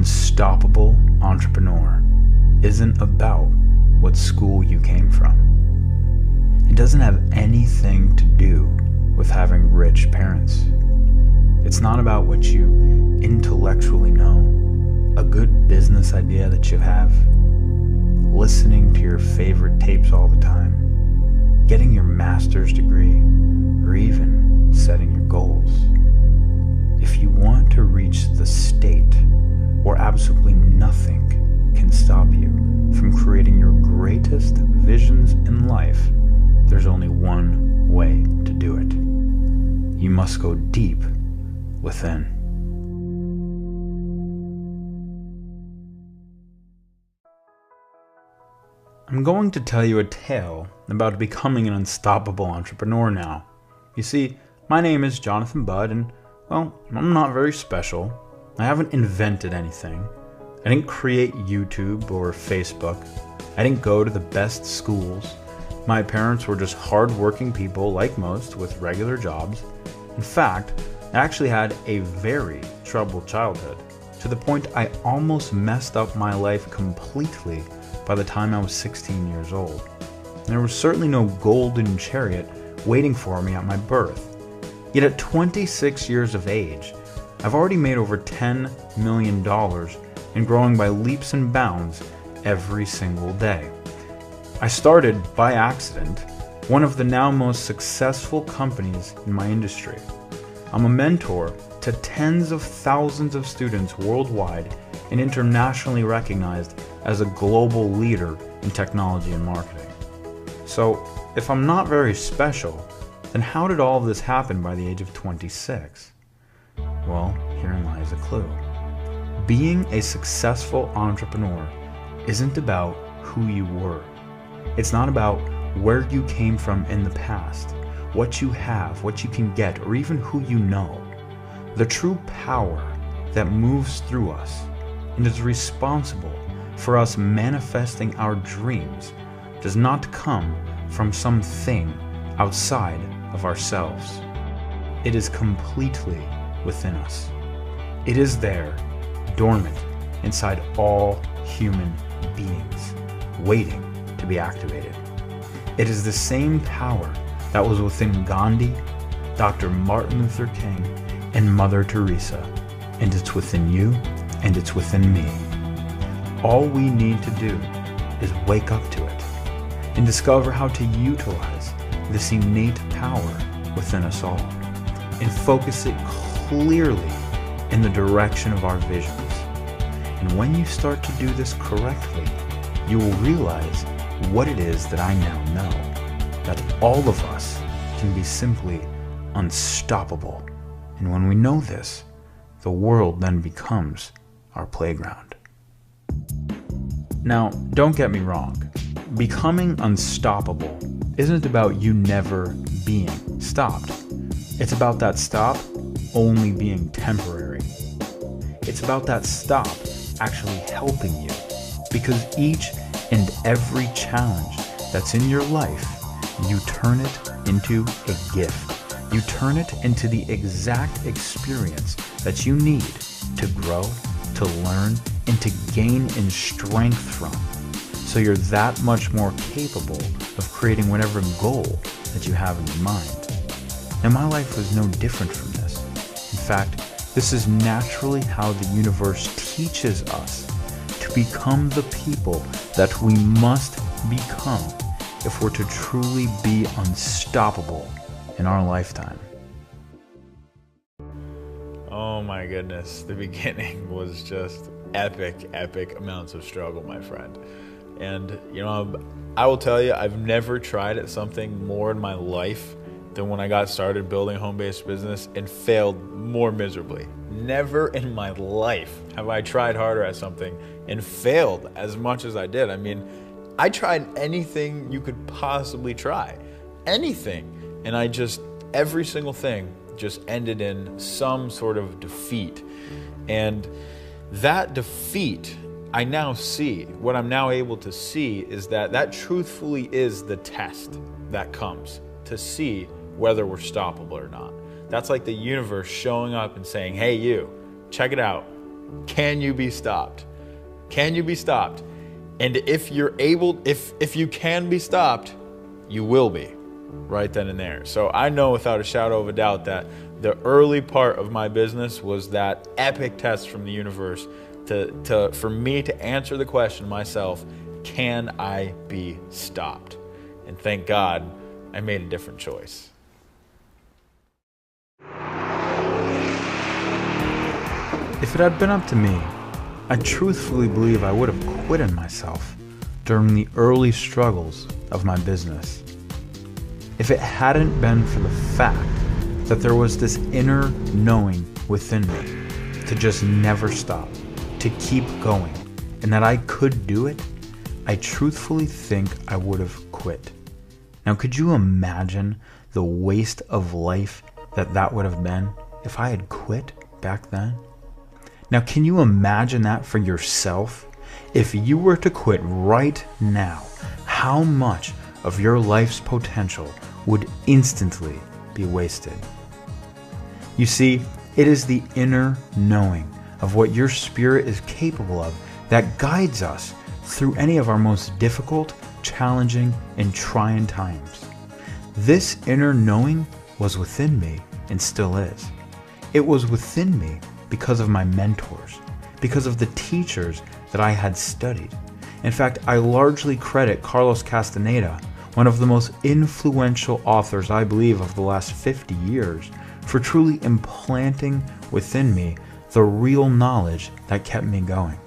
unstoppable entrepreneur isn't about what school you came from. It doesn't have anything to do with having rich parents. It's not about what you intellectually know, a good business idea that you have, listening to your favorite tapes all the time, getting your master's degree, or even setting your goals. If you want to reach the state where absolutely nothing can stop you from creating your greatest visions in life, there's only one way to do it. You must go deep within. I'm going to tell you a tale about becoming an unstoppable entrepreneur now. You see, my name is Jonathan Budd, and, well, I'm not very special. I haven't invented anything. I didn't create YouTube or Facebook. I didn't go to the best schools. My parents were just hard-working people like most with regular jobs. In fact, I actually had a very troubled childhood, to the point I almost messed up my life completely by the time I was 16 years old. And there was certainly no golden chariot waiting for me at my birth. Yet at 26 years of age, I've already made over $10 million and growing by leaps and bounds every single day. I started, by accident, one of the now most successful companies in my industry. I'm a mentor to tens of thousands of students worldwide and internationally recognized as a global leader in technology and marketing. So, if I'm not very special, then how did all of this happen by the age of 26? Well, herein lies a clue. Being a successful entrepreneur isn't about who you were. It's not about where you came from in the past, what you have, what you can get, or even who you know. The true power that moves through us and is responsible for us manifesting our dreams does not come from something outside of ourselves. It is completely within us. It is there, dormant inside all human beings, waiting to be activated. It is the same power that was within Gandhi, Dr. Martin Luther King, and Mother Teresa, and it's within you, and it's within me. All we need to do is wake up to it and discover how to utilize this innate power within us all and focus it clearly in the direction of our visions. And when you start to do this correctly, you will realize what it is that I now know, that all of us can be simply unstoppable. And when we know this, the world then becomes our playground. Now, don't get me wrong. Becoming unstoppable isn't about you never being stopped. It's about that stop only being temporary. It's about that stop actually helping you, because each and every challenge that's in your life, you turn it into a gift. You turn it into the exact experience that you need to grow, to learn, and to gain in strength from. So you're that much more capable of creating whatever goal that you have in your mind. Now, my life was no different from this. In fact, this is naturally how the universe teaches us to become the people that we must become if we're to truly be unstoppable in our lifetime. Oh my goodness, the beginning was just epic amounts of struggle, my friend. And I will tell you, I've never tried at something more in my life than when I got started building a home-based business and failed more miserably. Never in my life have I tried harder at something and failed as much as I did. I mean, I tried anything you could possibly try, anything. And every single thing just ended in some sort of defeat. And that defeat, I now see, what I'm now able to see is that truthfully is the test that comes to see whether we're stoppable or not. That's like the universe showing up and saying, hey, you, check it out. Can you be stopped? Can you be stopped? And if you're able, if you can be stopped, you will be right then and there. So I know without a shadow of a doubt that the early part of my business was that epic test from the universe for me to answer the question myself, can I be stopped? And thank God I made a different choice. If it had been up to me, I truthfully believe I would have quit on myself during the early struggles of my business. If it hadn't been for the fact that there was this inner knowing within me to just never stop, to keep going, and that I could do it, I truthfully think I would have quit. Now, could you imagine the waste of life that would have been if I had quit back then? Now, can you imagine that for yourself? If you were to quit right now, how much of your life's potential would instantly be wasted? You see, it is the inner knowing of what your spirit is capable of that guides us through any of our most difficult, challenging, and trying times. This inner knowing was within me and still is. It was within me because of my mentors, because of the teachers that I had studied. In fact, I largely credit Carlos Castaneda, one of the most influential authors I believe of the last 50 years, for truly implanting within me the real knowledge that kept me going.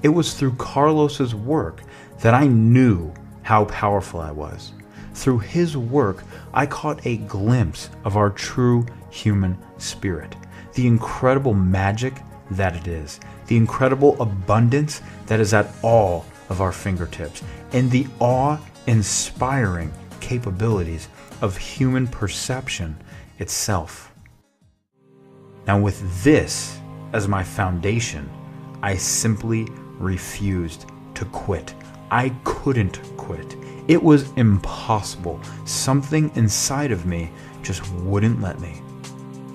It was through Carlos's work that I knew how powerful I was. Through his work, I caught a glimpse of our true human spirit, the incredible magic that it is, the incredible abundance that is at all of our fingertips, and the awe-inspiring capabilities of human perception itself. Now, with this as my foundation, I simply refused to quit. I couldn't quit. It was impossible. Something inside of me just wouldn't let me.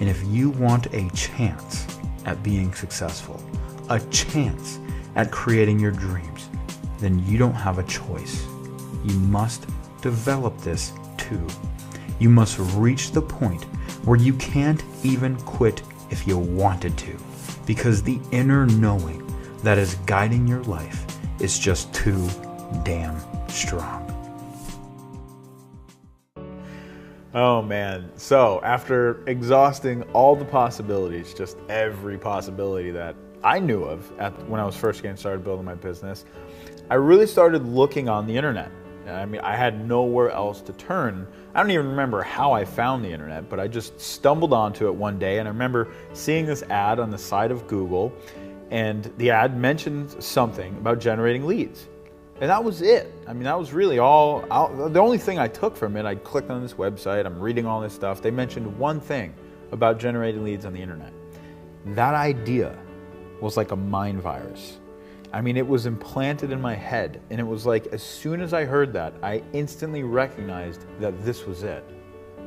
And if you want a chance at being successful, a chance at creating your dreams, then you don't have a choice. You must develop this too. You must reach the point where you can't even quit if you wanted to, because the inner knowing that is guiding your life is just too damn strong. Oh man. So after exhausting all the possibilities, just every possibility that I knew of when I was first getting started building my business, I really started looking on the internet. I mean, I had nowhere else to turn. I don't even remember how I found the internet, but I just stumbled onto it one day, and I remember seeing this ad on the side of Google, and the ad mentioned something about generating leads. And that was it. I mean, that was really all. The only thing I took from it, I clicked on this website, I'm reading all this stuff. They mentioned one thing about generating leads on the internet. That idea was like a mind virus. I mean, it was implanted in my head, and it was like, as soon as I heard that, I instantly recognized that this was it.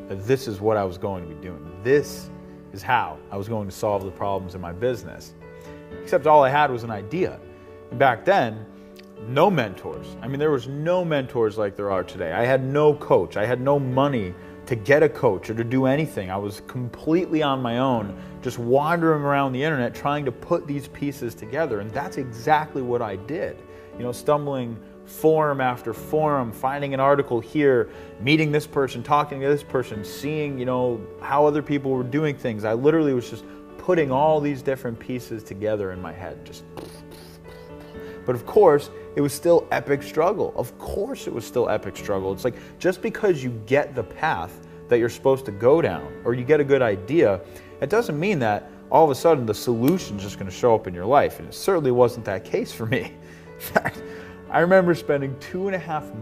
That this is what I was going to be doing. This is how I was going to solve the problems in my business. Except all I had was an idea. And back then, no mentors. I mean, there was no mentors like there are today. I had no coach. I had no money to get a coach or to do anything. I was completely on my own, just wandering around the internet trying to put these pieces together. And that's exactly what I did. You know, stumbling forum after forum, finding an article here, meeting this person, talking to this person, seeing, you know, how other people were doing things. I literally was just putting all these different pieces together in my head, just. But of course, it was still epic struggle. Of course it was still epic struggle. It's like, just because you get the path that you're supposed to go down, or you get a good idea, it doesn't mean that all of a sudden the solution's just gonna show up in your life. And it certainly wasn't that case for me. In fact, I remember spending 2.5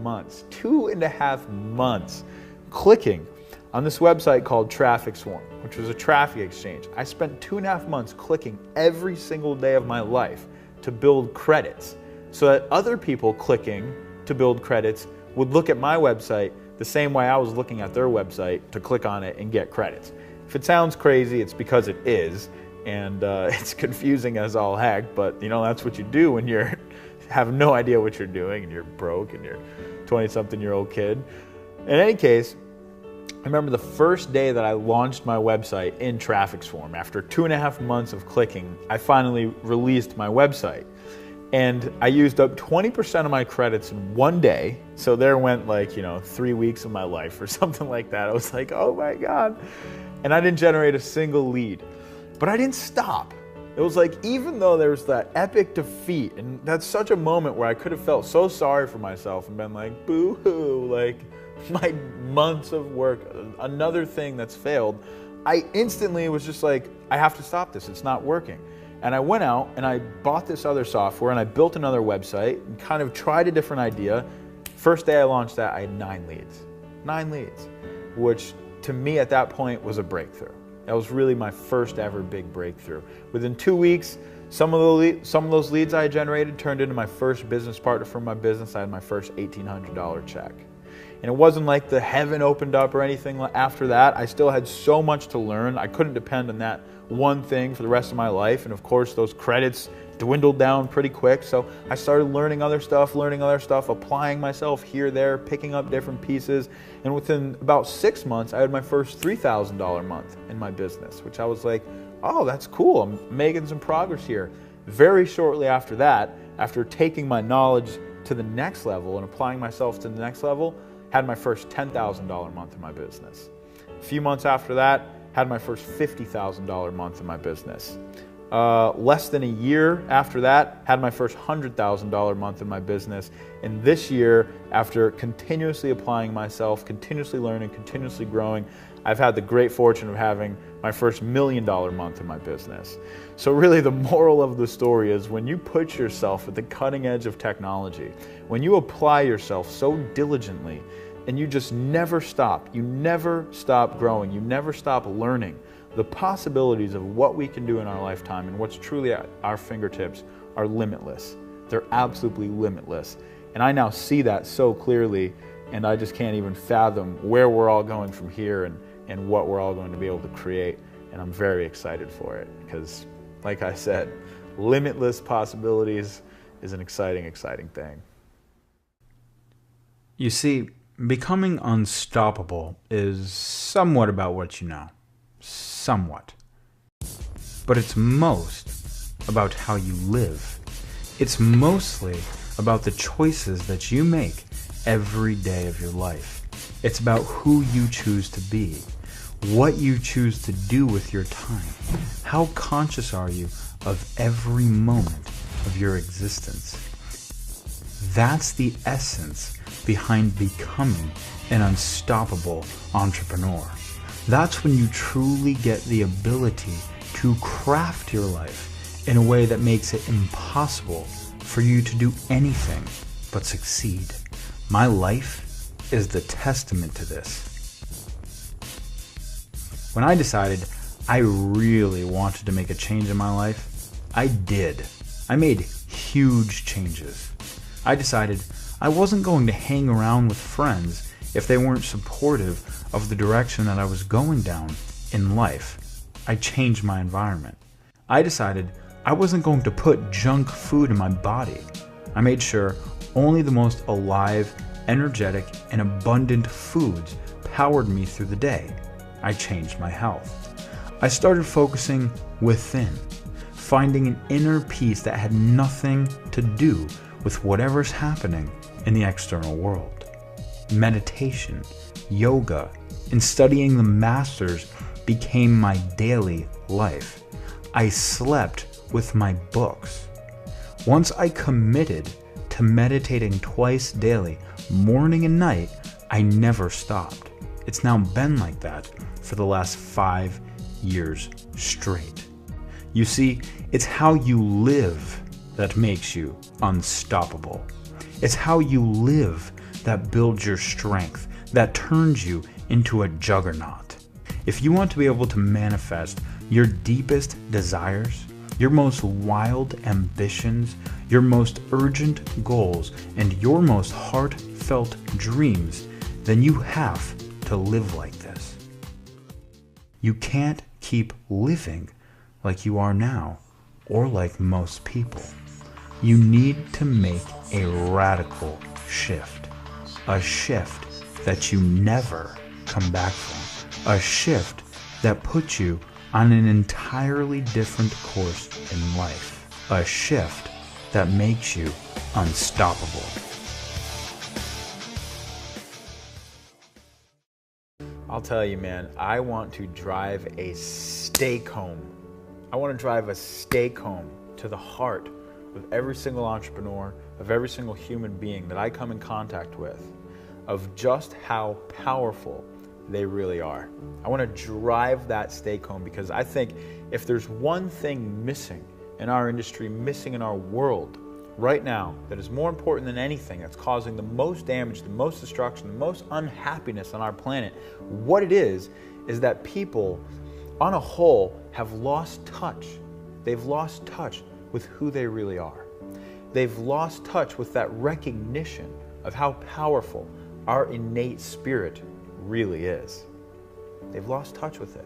months clicking on this website called Traffic Swarm, which was a traffic exchange. I spent 2.5 months clicking every single day of my life to build credits, so that other people clicking to build credits would look at my website the same way I was looking at their website to click on it and get credits. If it sounds crazy, it's because it is. And it's confusing as all heck, but that's what you do when you're have no idea what you're doing and you're broke and you're 20-something-year-old kid. In any case, I remember the first day that I launched my website in Traffic Swarm. After 2.5 months of clicking, I finally released my website. And I used up 20% of my credits in one day. So there went 3 weeks of my life or something like that. I was like, oh my God. And I didn't generate a single lead. But I didn't stop. It was like, even though there was that epic defeat, and that's such a moment where I could have felt so sorry for myself and been like, boo-hoo, like my months of work, another thing that's failed, I instantly was just like, I have to stop this, it's not working. And I went out and I bought this other software and I built another website and kind of tried a different idea. First day I launched that, I had 9 leads. 9 leads, which to me at that point was a breakthrough. That was really my first ever big breakthrough. Within 2 weeks, some of those leads I generated turned into my first business partner for my business. I had my first $1,800 check. And it wasn't like the heaven opened up or anything after that. I still had so much to learn. I couldn't depend on that one thing for the rest of my life. And of course, those credits dwindled down pretty quick. So I started learning other stuff, applying myself here, there, picking up different pieces. And within about 6 months, I had my first $3,000 month in my business, which I was like, oh, that's cool. I'm making some progress here. Very shortly after that, after taking my knowledge to the next level and applying myself to the next level, had my first $10,000 month in my business. A few months after that, had my first $50,000 month in my business. Less than a year after that, had my first $100,000 month in my business. And this year, after continuously applying myself, continuously learning, continuously growing, I've had the great fortune of having my first $1 million month in my business. So really the moral of the story is when you put yourself at the cutting edge of technology, when you apply yourself so diligently, and you just never stop, you never stop growing, you never stop learning, the possibilities of what we can do in our lifetime and what's truly at our fingertips are limitless. They're absolutely limitless. And I now see that so clearly, and I just can't even fathom where we're all going from here and what we're all going to be able to create. And I'm very excited for it because, like I said, limitless possibilities is an exciting, exciting thing. You see, becoming unstoppable is somewhat about what you know. Somewhat. But it's most about how you live. It's mostly about the choices that you make every day of your life. It's about who you choose to be, what you choose to do with your time. How conscious are you of every moment of your existence? That's the essence behind becoming an unstoppable entrepreneur. That's when you truly get the ability to craft your life in a way that makes it impossible for you to do anything but succeed. My life is the testament to this. When I decided I really wanted to make a change in my life, I did. I made huge changes. I decided I wasn't going to hang around with friends if they weren't supportive of the direction that I was going down in life. I changed my environment. I decided I wasn't going to put junk food in my body. I made sure only the most alive, energetic, and abundant foods powered me through the day. I changed my health. I started focusing within, finding an inner peace that had nothing to do with whatever's happening in the external world. Meditation, yoga, and studying the masters became my daily life. I slept with my books. Once I committed to meditating twice daily, morning and night, I never stopped. It's now been like that for the last 5 years straight. You see, it's how you live that makes you unstoppable. It's how you live that builds your strength, that turns you into a juggernaut. If you want to be able to manifest your deepest desires, your most wild ambitions, your most urgent goals, and your most heartfelt dreams, then you have to live like this. You can't keep living like you are now, or like most people. You need to make a radical shift. A shift that you never come back from. A shift that puts you on an entirely different course in life. A shift that makes you unstoppable. I'll tell you, man, I want to drive a stake home. I want to drive a stake home to the heart of every single entrepreneur, of every single human being that I come in contact with, of just how powerful they really are. I want to drive that stake home because I think if there's one thing missing in our industry, missing in our world right now, that is more important than anything, that's causing the most damage, the most destruction, the most unhappiness on our planet, what it is that people on a whole have lost touch. They've lost touch with who they really are. They've lost touch with that recognition of how powerful our innate spirit really is. They've lost touch with it.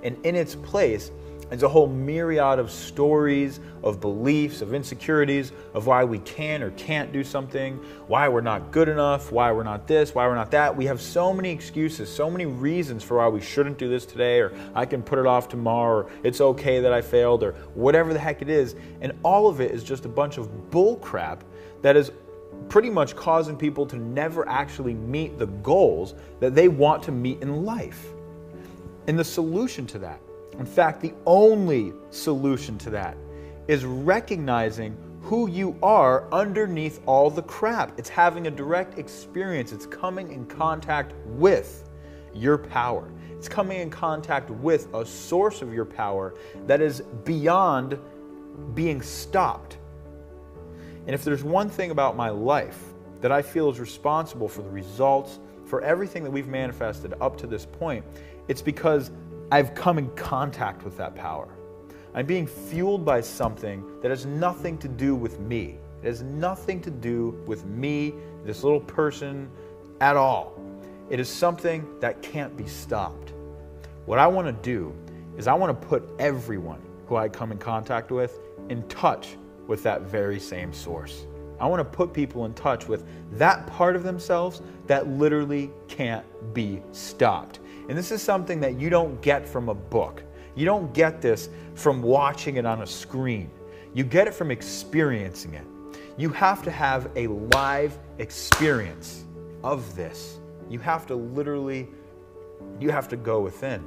And in its place is a whole myriad of stories, of beliefs, of insecurities, of why we can or can't do something, why we're not good enough, why we're not this, why we're not that. We have so many excuses, so many reasons for why we shouldn't do this today, or I can put it off tomorrow, or it's okay that I failed, or whatever the heck it is. And all of it is just a bunch of bull crap that is pretty much causing people to never actually meet the goals that they want to meet in life. And the solution to that, in fact, the only solution to that, is recognizing who you are underneath all the crap. It's having a direct experience. It's coming in contact with your power. It's coming in contact with a source of your power that is beyond being stopped. And if there's one thing about my life that I feel is responsible for the results, for everything that we've manifested up to this point, it's because I've come in contact with that power. I'm being fueled by something that has nothing to do with me. It has nothing to do with me, this little person, at all. It is something that can't be stopped. What I want to do is I want to put everyone who I come in contact with in touch with that very same source. I want to put people in touch with that part of themselves that literally can't be stopped. And this is something that you don't get from a book. You don't get this from watching it on a screen. You get it from experiencing it. You have to have a live experience of this. You have to go within.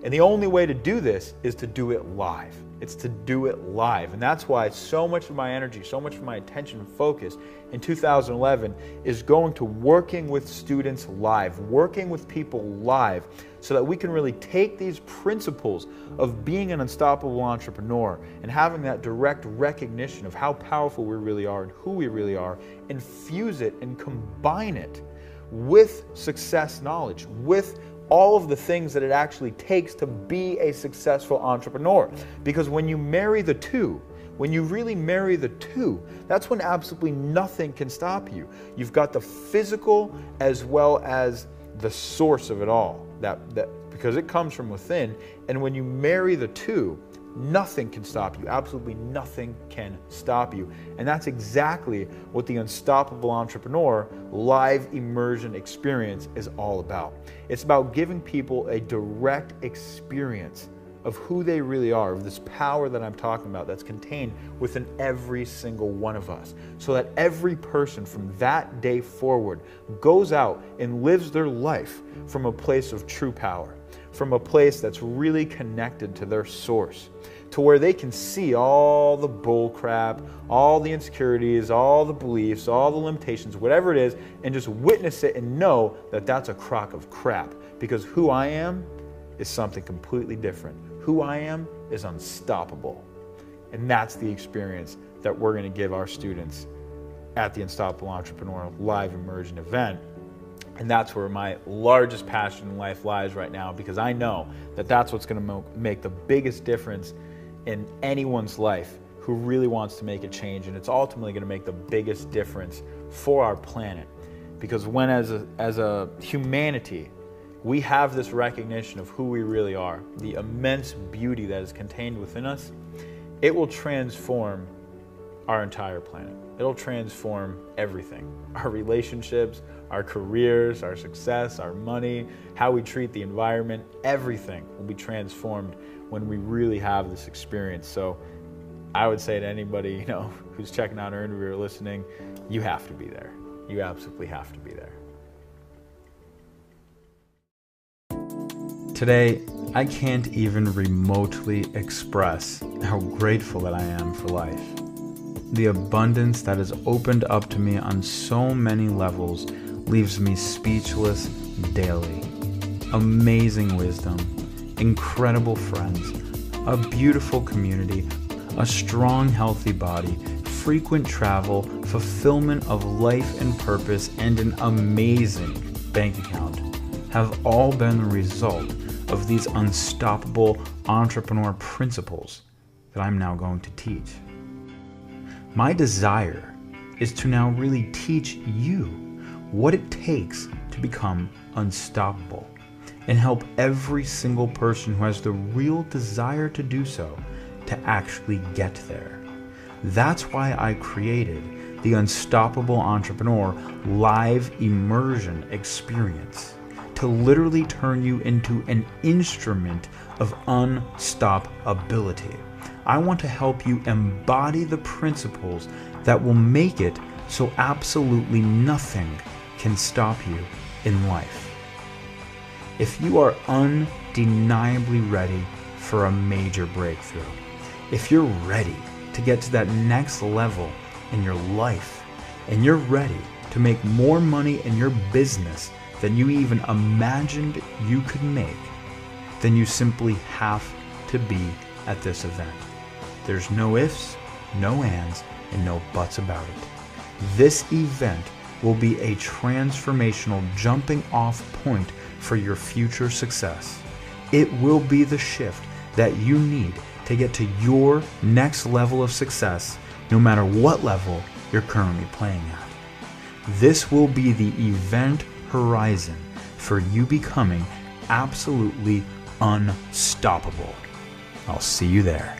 And the only way to do this is to do it live. It's to do it live. And that's why so much of my energy, so much of my attention and focus in 2011 is going to working with students live, working with people live, so that we can really take these principles of being an unstoppable entrepreneur and having that direct recognition of how powerful we really are and who we really are, and fuse it and combine it with success knowledge, with all of the things that it actually takes to be a successful entrepreneur. Because when you marry the two, when you really marry the two, that's when absolutely nothing can stop you. You've got the physical as well as the source of it all, that because it comes from within. And when you marry the two, nothing can stop you. Absolutely nothing can stop you. And that's exactly what the Unstoppable Entrepreneur live immersion experience is all about. It's about giving people a direct experience of who they really are, of this power that I'm talking about that's contained within every single one of us, so that every person from that day forward goes out and lives their life from a place of true power, from a place that's really connected to their source, to where they can see all the bull crap, all the insecurities, all the beliefs, all the limitations, whatever it is, and just witness it and know that that's a crock of crap. Because who I am is something completely different. Who I am is unstoppable. And that's the experience that we're going to give our students at the Unstoppable Entrepreneur Live Immersion event. And that's where my largest passion in life lies right now, because I know that that's what's going to make the biggest difference in anyone's life who really wants to make a change. And it's ultimately going to make the biggest difference for our planet. Because when as a humanity, we have this recognition of who we really are, the immense beauty that is contained within us, it will transform our entire planet. It'll transform everything. Our relationships, our careers, our success, our money, how we treat the environment, everything will be transformed when we really have this experience. So I would say to anybody, who's checking out our interview or listening, you have to be there. You absolutely have to be there. Today, I can't even remotely express how grateful that I am for life. The abundance that has opened up to me on so many levels leaves me speechless daily. Amazing wisdom, incredible friends, a beautiful community, a strong, healthy body, frequent travel, fulfillment of life and purpose, and an amazing bank account have all been the result of these unstoppable entrepreneur principles that I'm now going to teach. My desire is to now really teach you what it takes to become unstoppable and help every single person who has the real desire to do so to actually get there. That's why I created the Unstoppable Entrepreneur live immersion experience, to literally turn you into an instrument of unstoppability. I want to help you embody the principles that will make it so absolutely nothing can stop you in life. If you are undeniably ready for a major breakthrough, if you're ready to get to that next level in your life, and you're ready to make more money in your business than you even imagined you could make, then you simply have to be at this event. There's no ifs, no ands, and no buts about it. This event will be a transformational jumping off point for your future success. It will be the shift that you need to get to your next level of success, no matter what level you're currently playing at. This will be the event horizon for you becoming absolutely unstoppable. I'll see you there.